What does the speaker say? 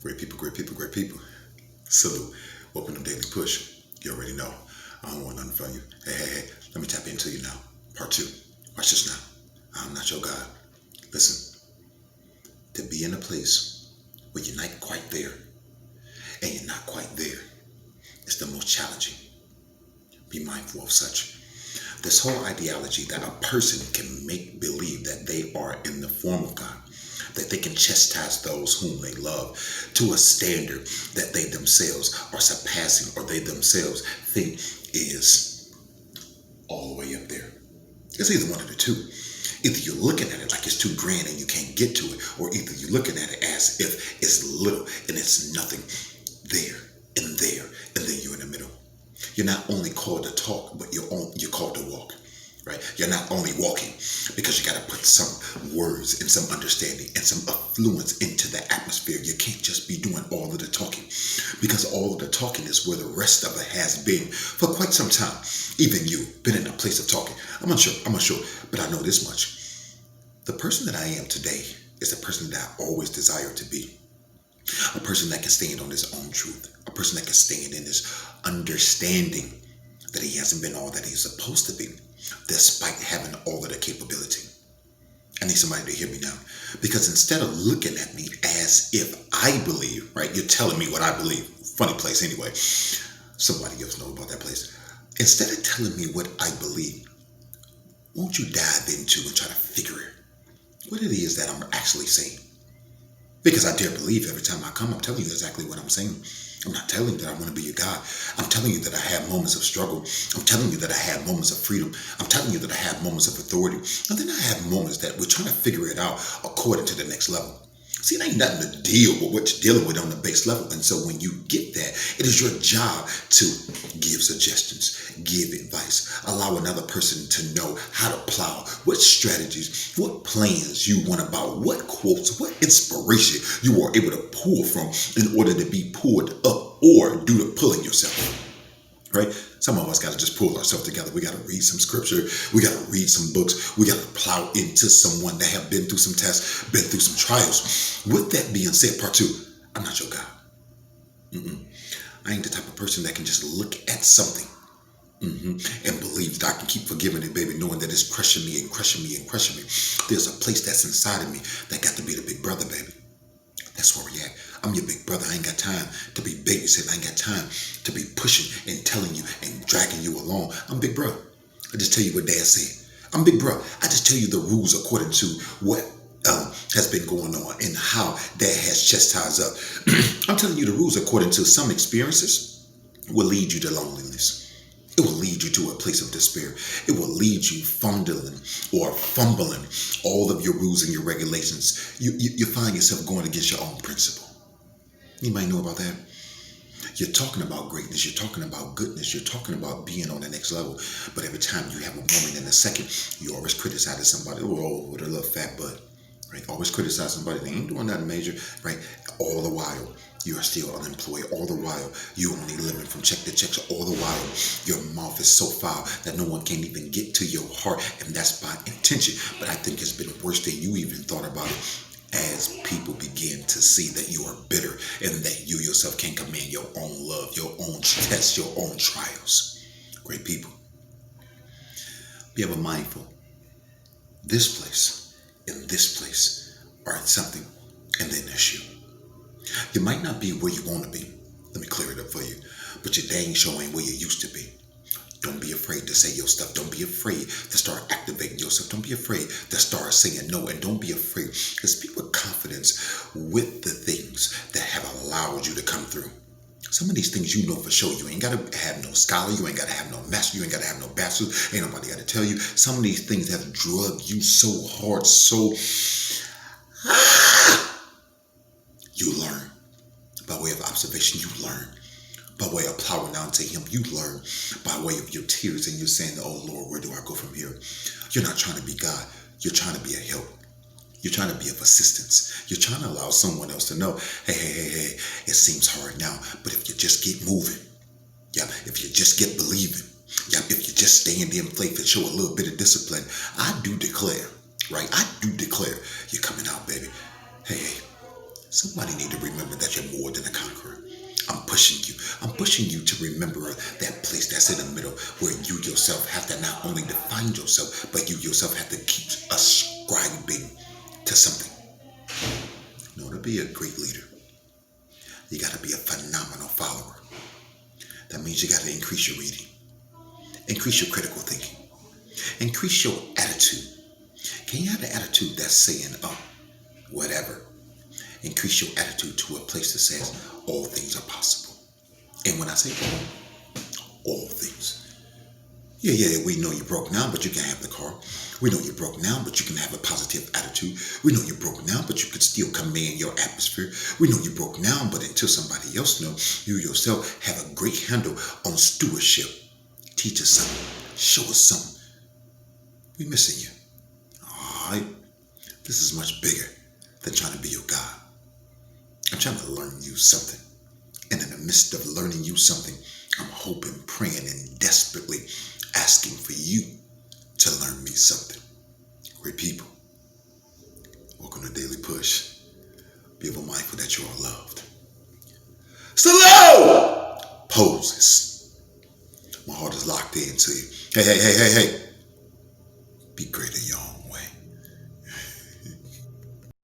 Great people, great people, great people. Salute. Welcome to Daily Push. You already know. I don't want nothing from you. Hey. Let me tap into you now. Part two. Watch this now. I'm not your God. Listen. To be in a place where you're not quite there and you're not quite there is the most challenging. Be mindful of such. This whole ideology that a person can make believe that they are in the form of God, that they can chastise those whom they love to a standard that they themselves are surpassing or they themselves think is all the way up there. It's either one of the two. Either you're looking at it like it's too grand and you can't get to it, or either you're looking at it as if it's little and it's nothing there, and then you're in the middle. You're not only called to talk, but you're called to walk. Right? You're not only walking because you got to put some words and some understanding and some affluence into the atmosphere. You can't just be doing all of the talking, because all of the talking is where the rest of it has been for quite some time. Even you been in a place of talking. I'm unsure, but I know this much. The person that I am today is the person that I always desired to be. A person that can stand on his own truth. A person that can stand in his understanding that he hasn't been all that he's supposed to be, despite having all of the capability. I need somebody to hear me now. Because instead of looking at me as if I believe, right? You're telling me what I believe. Funny place anyway. Somebody else knows about that place. Instead of telling me what I believe, won't you dive into and try to figure it? What it is that I'm actually saying. Because I dare believe every time I come, I'm telling you exactly what I'm saying. I'm not telling you that I want to be your God. I'm telling you that I have moments of struggle. I'm telling you that I have moments of freedom. I'm telling you that I have moments of authority. And then I have moments that we're trying to figure it out according to the next level. See, it ain't nothing to deal with what you're dealing with on the base level. And so when you get that, it is your job to give suggestions, give advice, allow another person to know how to plow, what strategies, what plans you want about, what quotes, what inspiration you are able to pull from in order to be pulled up or do the pulling yourself. Right? Some of us got to just pull ourselves together. We got to read some scripture. We got to read some books. We got to plow into someone that have been through some tests, been through some trials. With that being said, part two, I'm not your God. I ain't the type of person that can just look at something and believe that I can keep forgiving it, baby, knowing that it's crushing me and crushing me and crushing me. There's a place that's inside of me that got to be the big brother, baby. That's where we at. I'm your big brother. I ain't got time to be babysitting. I ain't got time to be pushing and telling you and dragging you along. I'm big bro. I just tell you what Dad said. I'm big bro. I just tell you the rules according to what has been going on and how Dad has chastised up. I'm telling you the rules according to some experiences will lead you to loneliness. It will lead you to a place of despair. It will lead you fumbling all of your rules and your regulations. You find yourself going against your own principle. You might know about that. You're talking about greatness. You're talking about goodness. You're talking about being on the next level. But every time you have a moment in a second, you always criticize somebody. Oh, with a little fat butt. Right? Always criticize somebody. They ain't doing nothing major. Right? All the while, you are still unemployed. All the while, you're only living from check to check. All the while, your mouth is so foul that no one can even get to your heart. And that's by intention. But I think it's been worse than you even thought about it, as people begin to see that you are bitter and that you yourself can't command your own love, your own tests, your own trials. Great people. Be ever mindful. This place and this place are something, and then there's you. You might not be where you want to be. Let me clear it up for you. But you dang sure ain't where you used to be. Don't be afraid to say your stuff. Don't be afraid to start activating yourself. Don't be afraid to start saying no. And don't be afraid to speak with confidence with the things that have allowed you to come through. Some of these things you know for sure. You ain't got to have no scholar. You ain't got to have no master. You ain't got to have no bachelor's. Ain't nobody got to tell you. Some of these things have drugged you so hard, so you learn. By way of observation, you learn. By way of plowing down to him, you learn. By way of your tears and you're saying, oh Lord, where do I go from here? You're not trying to be God. You're trying to be a help. You're trying to be of assistance. You're trying to allow someone else to know, hey, it seems hard now, but if you just get moving, if you just get believing, if you just stand in faith and show a little bit of discipline, I do declare, right? I do declare you're coming out, baby. Hey, Somebody need to remember that you're more than a conqueror. I'm pushing you. I'm pushing you to remember that place that's in the middle where you yourself have to not only define yourself, but you yourself have to keep ascribing to something. In order to be a great leader, you got to be a phenomenal follower. That means you got to increase your reading, increase your critical thinking, increase your attitude. Can you have an attitude that's saying, oh, whatever? Increase your attitude to a place that says all things are possible. And when I say all things, yeah, we know you're broke now, but you can have the car. We know you're broke now, but you can have a positive attitude. We know you're broke now, but you could still command your atmosphere. We know you're broke now, but until somebody else knows, you yourself have a great handle on stewardship. Teach us something. Show us something. We're missing you. All right? This is much bigger than trying to be your God. I'm trying to learn you something. And in the midst of learning you something, I'm hoping, praying, and desperately asking for you to learn me something. Great people, welcome to Daily Push. Be ever mindful that you are loved. Salute! Poses. My heart is locked into you. Hey.